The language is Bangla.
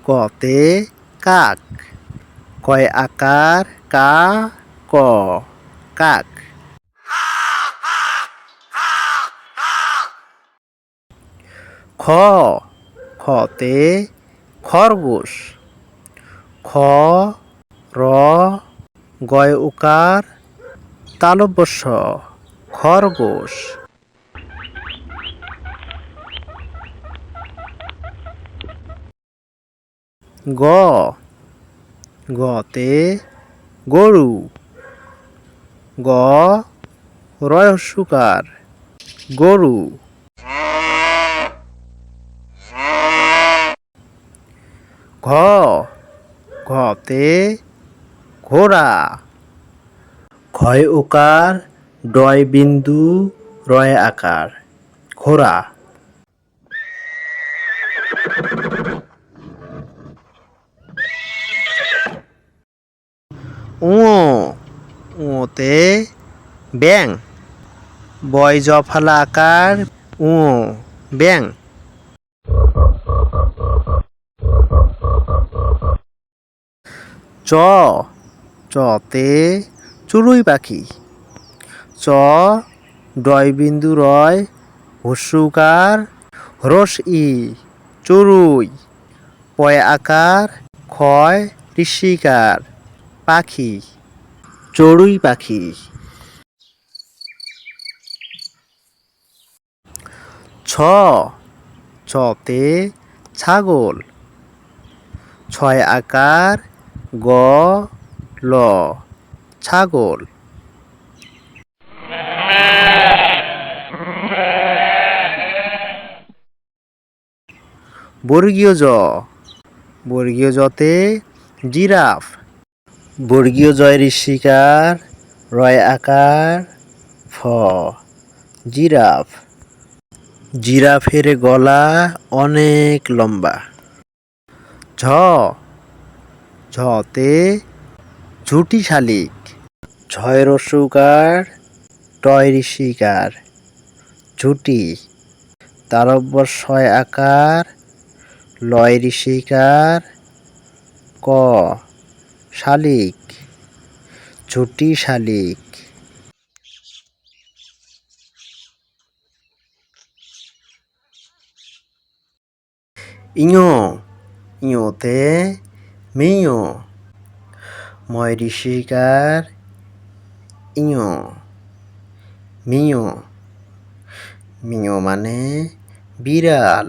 কতে কাক, কয় আকার কা ক কাক। খ খতে খরগোশ, খ র গয় উকার তালব্য শ খরগোশ। গ গতে গরু, গ রয়স্যকার গরু। ঘ ঘতে ঘোড়া, ক্ষয় উকার ডয় বিন্দু রয় আকার ঘোড়া। উ উতে ব্যাং, বয় জফলা আকার উ ব্যাং। চ চতে চড়ুই পাখি, চ ডয় বিন্দু রয় হস্যকার হ্রস্ব ই চড়ুই, পয় আকার ক্ষয় ঋষিকার পাখি চড়ুই পাখি। ছ ছতে ছাগল, ছয় আকার গ ল ছাগল। বর্গীয় জ বর্গীয় জতে জিরাফ, বর্গীয় জয় ঋষিকার রয় আকার ফ জিরাফ। জিরাফের গলা অনেক লম্বা। ঝ ঝতে ঝুটি শালিক, ঝয় রস্যকার টয় ঋষিকার ঝুটি, তালব্য শয় আকার লয় ঋষিকার ক শালিক ঝুটি শালিক। ইঙ ইঙতে মিঞ, ময় ঋষিকার ইঙ মিঞ। মিঞ মানে বিড়াল।